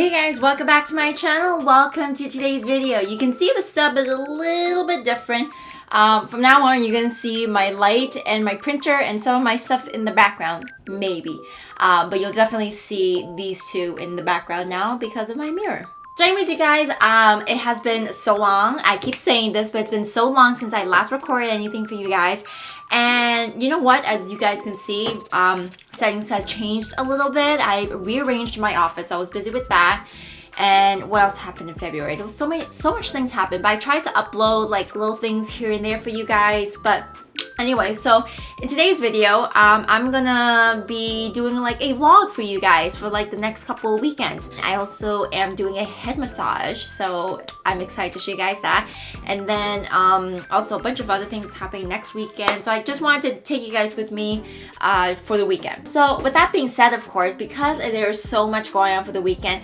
Hey guys, welcome back to my channel. Welcome to today's video. You can see the stub is a little bit different. From now on, you're gonna see my light and my printer and some of my stuff in the background, maybe. But you'll definitely see these two in the background now because of my mirror. So anyways, you guys, it has been so long. I keep saying this, but it's been so long since I last recorded anything for you guys. And you know what? As you guys can see, settings have changed a little bit. I rearranged my office. So I was busy with that. And what else happened in February? There was so much things happened. But I tried to upload like little things here and there for you guys. But anyway, so in today's video, I'm gonna be doing like a vlog for you guys for like the next couple of weekends. I also am doing a head massage, so I'm excited to show you guys that. And then also a bunch of other things happening next weekend. So I just wanted to take you guys with me for the weekend. So with that being said, of course, because there's so much going on for the weekend,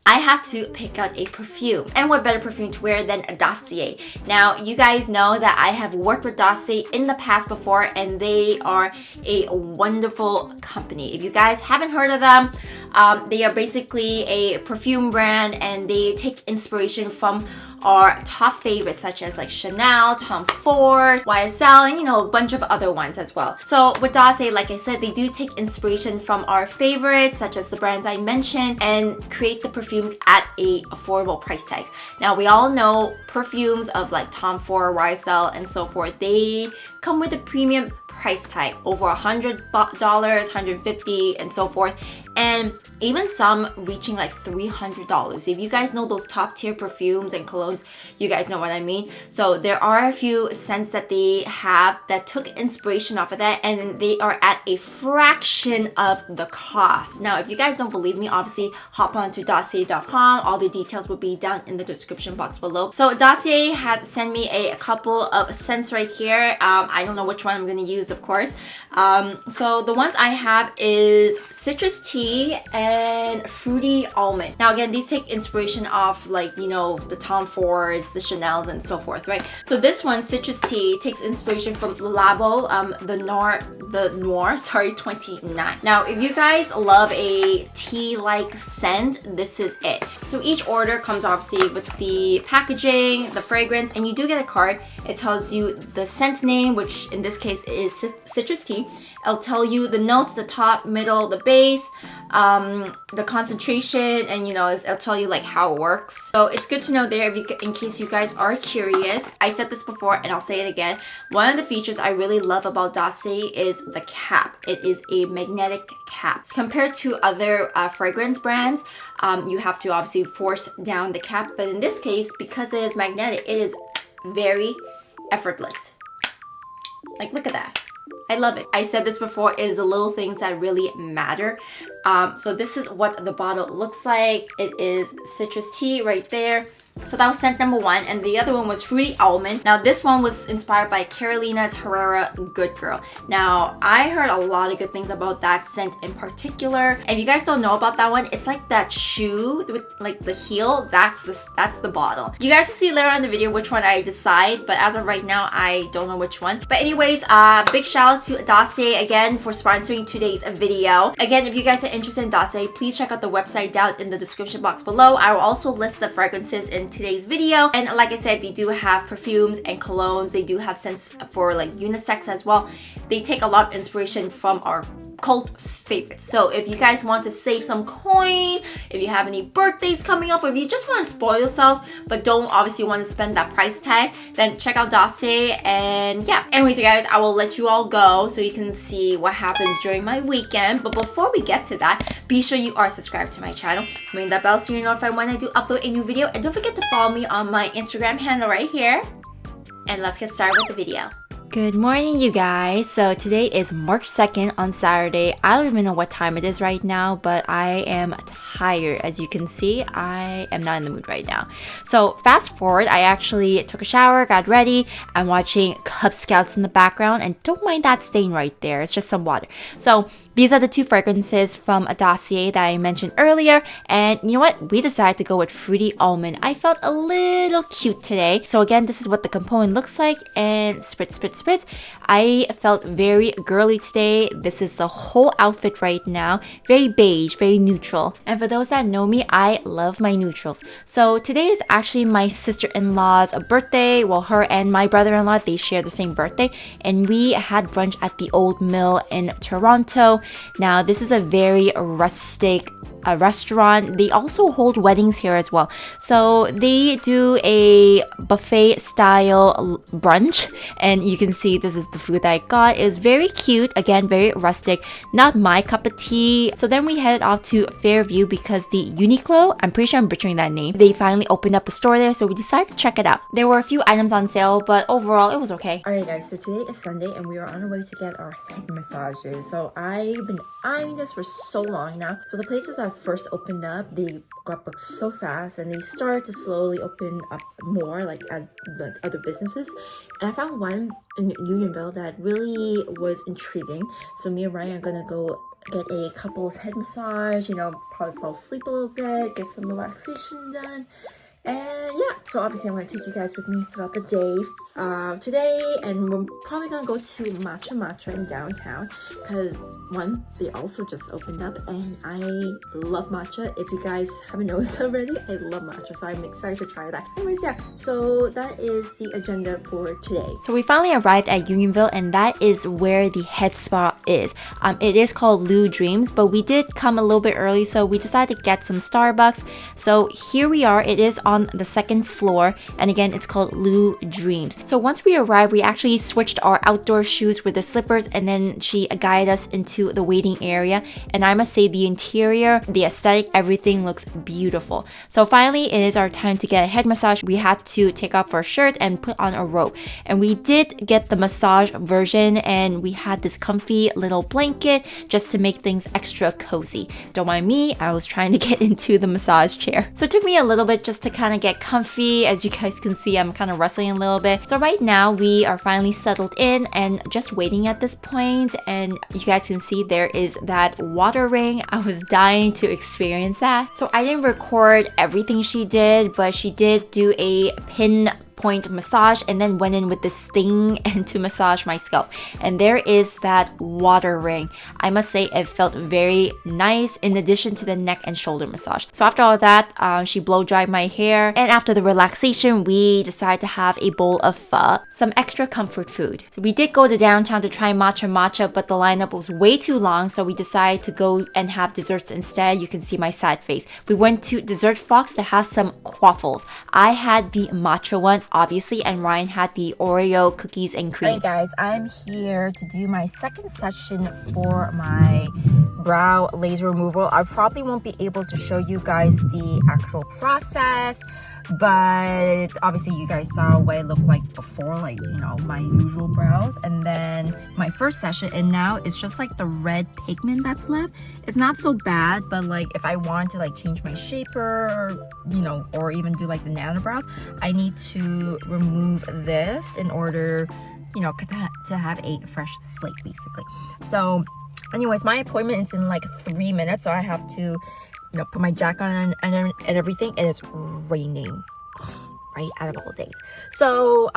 I have to pick out a perfume. And what better perfume to wear than a Dossier? Now, you guys know that I have worked with Dossier in the past before, and they are a wonderful company. If you guys haven't heard of them, they are basically a perfume brand, and they take inspiration from our top favorites such as like Chanel, Tom Ford, YSL, and you know, a bunch of other ones as well. So with Dossier, like I said, they do take inspiration from our favorites such as the brands I mentioned and create the perfumes at a affordable price tag. Now we all know perfumes of like Tom Ford, YSL, and so forth, they come with a premium price tag, over $100, $150, and so forth, and even some reaching like $300. If you guys know those top tier perfumes and colognes, you guys know what I mean. So there are a few scents that they have that took inspiration off of that, and they are at a fraction of the cost. Now, if you guys don't believe me, obviously hop on to dossier.com. All the details will be down in the description box below. So Dossier has sent me a couple of scents right here. I don't know which one I'm going to use, of course. So the ones I have is citrus tea and fruity almond. Now again, these take inspiration off like, you know, the Tom Fords, the Chanels, and so forth, right? So this one, citrus tea, takes inspiration from Labo, the Noir 29. Now if you guys love a tea-like scent, this is it. So each order comes obviously with the packaging, the fragrance, and you do get a card. It tells you the scent name, which in this case is citrus tea. It'll tell you the notes, the top, middle, the base, the concentration, and you know, it'll tell you like how it works. So it's good to know there in case you guys are curious. I said this before and I'll say it again. One of the features I really love about Dossier is the cap. It is a magnetic cap. Compared to other fragrance brands, you have to obviously force down the cap, but in this case, because it is magnetic, it is very effortless. Like, look at that. I love it. I said this before, it is the little things that really matter. So this is what the bottle looks like. It is citrus tea right there. So that was scent number one, and the other one was fruity almond. Now this one was inspired by Carolina's Herrera Good Girl. Now I heard a lot of good things about that scent in particular. And if you guys don't know about that one, it's like that shoe with like the heel. That's the bottle. You guys will see later on in the video which one I decide, but as of right now, I don't know which one. But anyways, big shout out to Dossier again for sponsoring today's video. Again, if you guys are interested in Dossier, please check out the website down in the description box below. I will also list the fragrances in today's video, and like I said, they do have perfumes and colognes. They do have scents for like unisex as well. They take a lot of inspiration from our cult favorites. So if you guys want to save some coin, if you have any birthdays coming up, or if you just want to spoil yourself but don't obviously want to spend that price tag, then check out Dossier. And yeah, anyways, you guys, I will let you all go so you can see what happens during my weekend. But before we get to that, be sure you are subscribed to my channel, ring that bell so you're notified when I do upload a new video, and don't forget to follow me on my Instagram handle right here. And let's get started with the video. Good morning, you guys. So today is March 2nd on Saturday. I don't even know what time it is right now, but I am tired. As you can see, I am not in the mood right now. So fast forward, I actually took a shower, got ready. I'm watching Cub Scouts in the background, and don't mind that stain right there. It's just some water. So These are the two fragrances from a dossier that I mentioned earlier, and you know what? We decided to go with Fruity Almond. I felt a little cute today. So again, this is what the component looks like, and spritz, spritz, spritz. I felt very girly today. This is the whole outfit right now. Very beige, very neutral. And for those that know me, I love my neutrals. So today is actually my sister-in-law's birthday. Well, her and my brother-in-law, they share the same birthday, and we had brunch at the Old Mill in Toronto. Now, this is a very rustic restaurant. They also hold weddings here as well. So they do a buffet style brunch, and you can see this is the food that I got. It's very cute, again, very rustic, not my cup of tea. So then we headed off to Fairview because the Uniqlo, I'm pretty sure I'm butchering that name, they finally opened up a store there, so we decided to check it out. There were a few items on sale, but overall it was okay. Alright guys, so today is Sunday and we are on our way to get our head massages. So I've been eyeing this for so long now. So the places that first opened up, they got booked so fast, and they started to slowly open up more like as like other businesses. And I found one in Unionville that really was intriguing. So me and Ryan are gonna go get a couple's head massage, you know, probably fall asleep a little bit, get some relaxation done. And yeah, so obviously I'm going to take you guys with me throughout the day today, and we're probably going to go to Matcha in downtown because one, they also just opened up and I love matcha. If you guys haven't noticed already, I love matcha, so I'm excited to try that. Anyways, yeah, so that is the agenda for today. So we finally arrived at Unionville, and that is where the head spa is. It is called Lou Dreams, but we did come a little bit early, so we decided to get some Starbucks. So here we are. It is on the second floor, and again, it's called Lou Dreams. So once we arrived, we actually switched our outdoor shoes with the slippers, and then she guided us into the waiting area. And I must say, the interior, the aesthetic, everything looks beautiful. So finally, it is our time to get a head massage. We had to take off our shirt and put on a robe, and we did get the massage version, and we had this comfy little blanket just to make things extra cozy. Don't mind me, I was trying to get into the massage chair. So it took me a little bit just to kind of get comfy. As you guys can see, I'm kind of wrestling a little bit. So right now we are finally settled in and just waiting at this point, and you guys can see there is that water ring. I was dying to experience that. So I didn't record everything she did, but she did do a pinpoint massage and then went in with this thing and to massage my scalp, and there is that water ring. I must say it felt very nice, in addition to the neck and shoulder massage. So after all that, she blow dried my hair, and after the relaxation we decided to have a bowl of pho, some extra comfort food. So we did go to downtown to try matcha, but the lineup was way too long, so we decided to go and have desserts instead. You can see my sad face. We went to Dessert Fox to have some quaffles. I had the matcha one, obviously, and Ryan had the Oreo cookies and cream. Hey guys, I'm here to do my second session for my brow laser removal. I probably won't be able to show you guys the actual process, but obviously you guys saw what it looked like before, like, you know, my usual brows, and then my first session, and now it's just like the red pigment that's left. It's not so bad, but like if I want to like change my shaper, or, you know, or even do like the nano brows, I need to remove this in order, you know, to have a fresh slate basically. So anyways, my appointment is in like 3 minutes, so I have to, you know, put my jacket on and everything, and it's raining right out of all days. So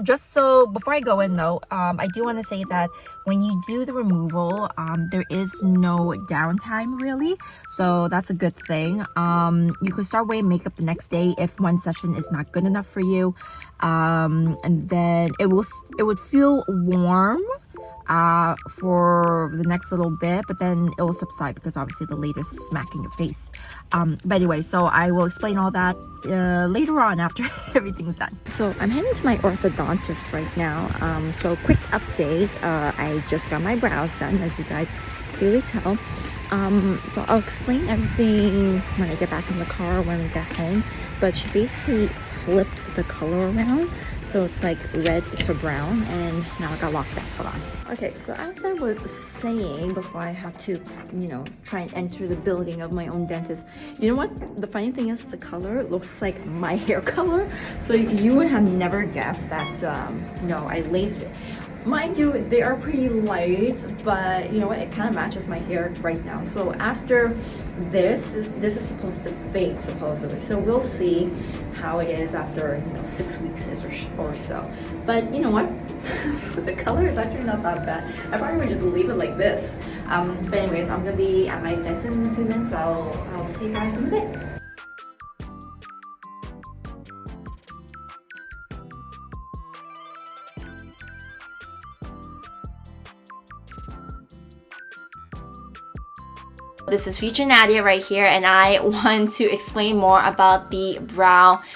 just so before I go in though, I do want to say that when you do the removal, there is no downtime really, so that's a good thing. You could start wearing makeup the next day if one session is not good enough for you, and then it would feel warm for the next little bit, but then it will subside because obviously the laser's smacking your face. But anyway, so I will explain all that later on after everything's done. So I'm heading to my orthodontist right now. So quick update, I just got my brows done, as you guys clearly tell. So I'll explain everything when I get back in the car, when we get home, but she basically flipped the color around, so it's like red to brown, and now I got locked out. Hold on. Okay, so as I was saying before, I have to, you know, try and enter the building of my own dentist. You know what? The funny thing is the color looks like my hair color, so you would have never guessed that, no, I lasered it. Mind you, they are pretty light, but you know what, it kind of matches my hair right now. So after this is supposed to fade supposedly, so we'll see how it is after 6 weeks or so. But you know what, the color is actually not that bad. I probably would just leave it like this. But anyways, I'm gonna be at my dentist in a few minutes, so I'll see you guys in a bit. This is future Nadia right here, and I want to explain more about the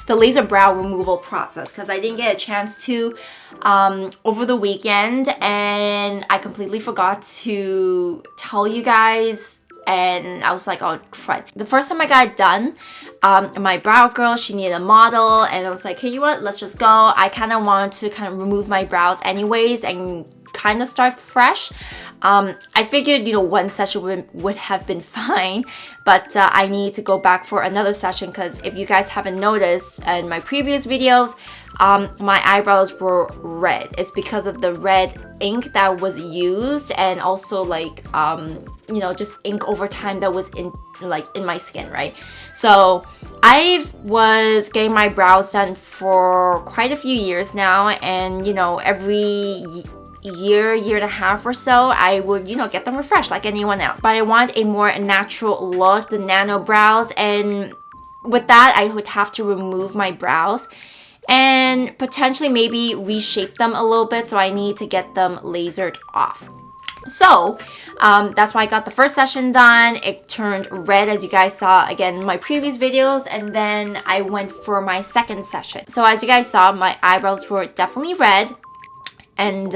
laser brow removal process, because I didn't get a chance to over the weekend, and I completely forgot to tell you guys, and I was like, oh crud. The first time I got it done, my brow girl, she needed a model, and I was like, hey, you know what, let's just go. I kind of wanted to kind of remove my brows anyways and kind of start fresh. I figured, one session would have been fine, but I need to go back for another session, because if you guys haven't noticed in my previous videos, my eyebrows were red. It's because of the red ink that was used, and also like just ink over time that was in my skin, right? So I was getting my brows done for quite a few years now, and every year and a half or so, I would get them refreshed like anyone else. But I want a more natural look, the nano brows, and with that I would have to remove my brows and potentially maybe reshape them a little bit, so I need to get them lasered off. So that's why I got the first session done. It turned red, as you guys saw again in my previous videos, and then I went for my second session. So as you guys saw, my eyebrows were definitely red. And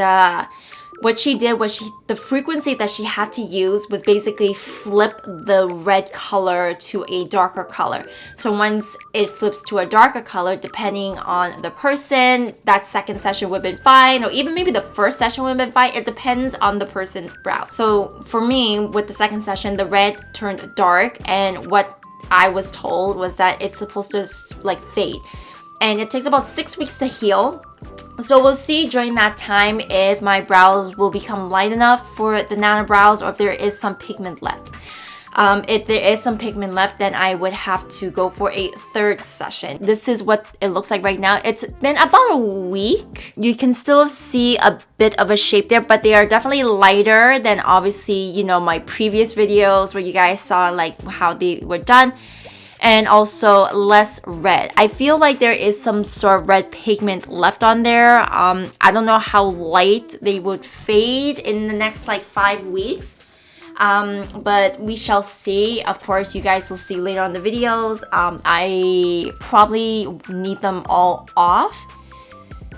what she did was the frequency that she had to use was basically flip the red color to a darker color. So once it flips to a darker color, depending on the person, that second session would have been fine, or even maybe the first session would have been fine. It depends on the person's brow. So for me, with the second session, the red turned dark, and what I was told was that it's supposed to like fade. And it takes about 6 weeks to heal. So we'll see during that time if my brows will become light enough for the nano brows, or if there is some pigment left. If there is some pigment left, then I would have to go for a third session. This is what it looks like right now. It's been about a week. You can still see a bit of a shape there, but they are definitely lighter than obviously, my previous videos where you guys saw like how they were done. And also less red. I feel like there is some sort of red pigment left on there. I don't know how light they would fade in the next like 5 weeks. But we shall see. Of course, you guys will see later on the videos. I probably need them all off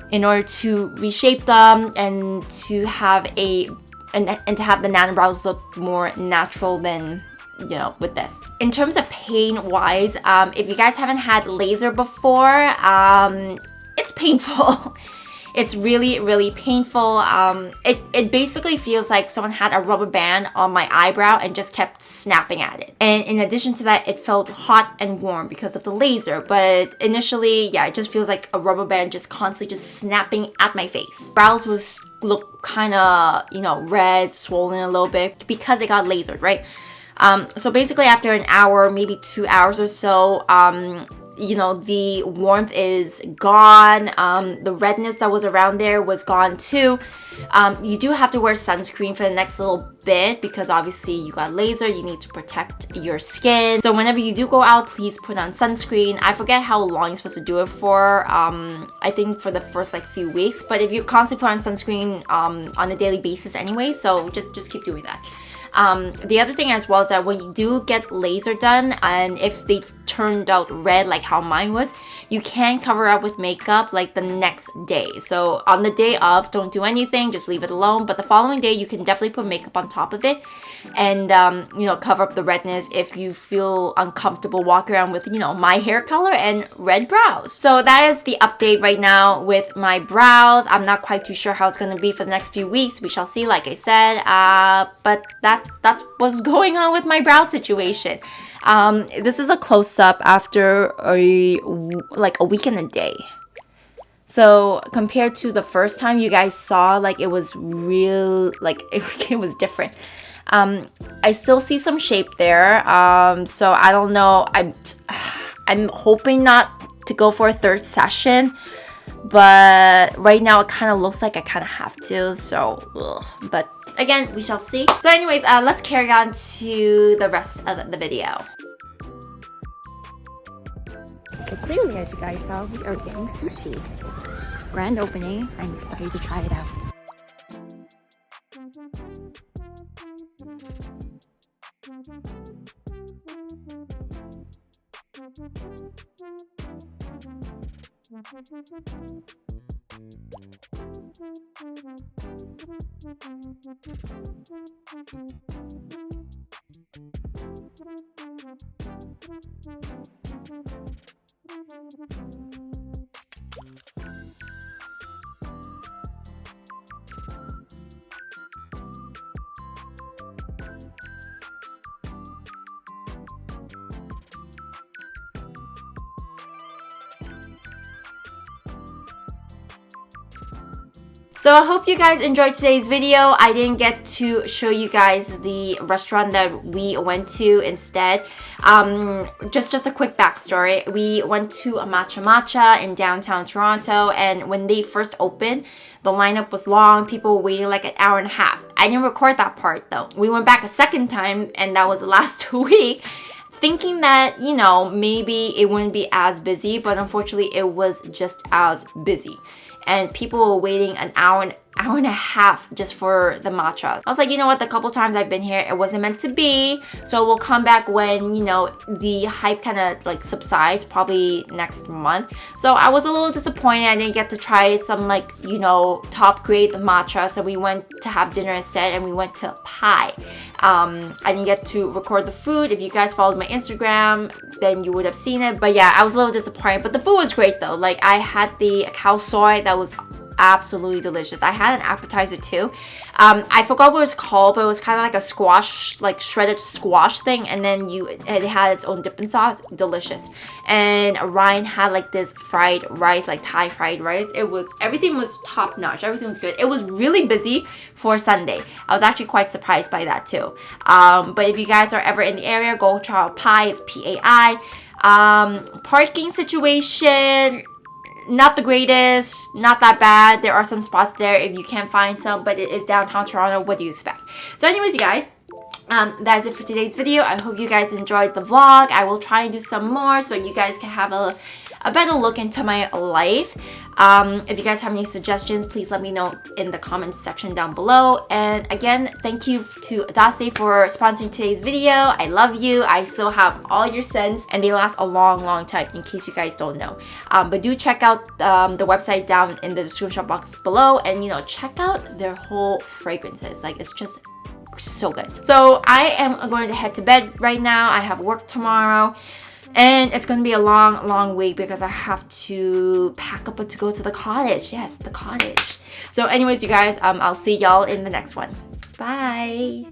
in order to reshape them and to have and to have the nano brows look more natural than with this. In terms of pain wise, if you guys haven't had laser before, it's painful. It's really, really painful. It basically feels like someone had a rubber band on my eyebrow and just kept snapping at it. And in addition to that, it felt hot and warm because of the laser. But initially, yeah, it just feels like a rubber band just constantly just snapping at my face. Brows look kind of, red, swollen a little bit because it got lasered, right? So basically after an hour, maybe 2 hours or so, the warmth is gone. The redness that was around there was gone too. You do have to wear sunscreen for the next little bit because obviously you got laser, you need to protect your skin. So whenever you do go out, please put on sunscreen. I forget how long you're supposed to do it for. I think for the first like few weeks, but if you constantly put on sunscreen on a daily basis anyway, so just keep doing that. The other thing as well is that when you do get laser done, and if they turned out red like how mine was, you can cover up with makeup like the next day. So on the day of, don't do anything, just leave it alone. But the following day, you can definitely put makeup on top of it and cover up the redness if you feel uncomfortable walking around with my hair color and red brows. So that is the update right now with my brows. I'm not quite too sure how it's going to be for the next few weeks. We shall see, like I said, but that's what's going on with my brow situation. This is a close-up after a week and a day. So compared to the first time you guys saw, like it was real, like it was different. I still see some shape there. So I don't know. I'm hoping not to go for a third session, but right now it kind of looks like I kind of have to. So, but again, we shall see. So anyways, let's carry on to the rest of the video. So clearly, as you guys saw, we are getting sushi. Grand opening. I'm excited to try it out. So I hope you guys enjoyed today's video. I didn't get to show you guys the restaurant that we went to instead. Just a quick backstory. We went to a Matcha in downtown Toronto, and when they first opened, the lineup was long. People were waiting like an hour and a half. I didn't record that part though. We went back a second time, and that was last week, thinking that, you know, maybe it wouldn't be as busy, but unfortunately it was just as busy. And people were waiting an hour and a half just for the matcha. I was like, you know what, the couple times I've been here, it wasn't meant to be. So we'll come back when, you know, the hype kind of like subsides, probably next month. So I was a little disappointed I didn't get to try some like, you know, top grade matcha. So we went to have dinner instead, and we went to Pai. I didn't get to record the food. If you guys followed my Instagram, then you would have seen it. But yeah, I was a little disappointed, but the food was great though. Like I had the cow soy that was absolutely delicious. I had an appetizer too. I forgot what it was called, but it was kind of like a squash, like shredded squash thing, and then it had its own dipping sauce. Delicious. And Ryan had like this fried rice, like Thai fried rice. Everything was top notch. Everything was good. It was really busy for Sunday. I was actually quite surprised by that too. But if you guys are ever in the area, go try out Pai. It's Pai. Parking situation, not the greatest, not that bad. There are some spots there if you can find some, but it is downtown Toronto. What do you expect? So anyways, you guys, that's it for today's video. I hope you guys enjoyed the vlog. I will try and do some more so you guys can have a better look into my life. If you guys have any suggestions, please let me know in the comments section down below. And again, thank you to Dossier for sponsoring today's video. I love you. I still have all your scents, and they last a long time, in case you guys don't know. But do check out the website down in the description box below, and you know, check out their whole fragrances. Like, it's just so good. So I am going to head to bed right now. I have work tomorrow. And it's going to be a long week because I have to pack up to go to the cottage. Yes, the cottage. So anyways, you guys, I'll see y'all in the next one. Bye.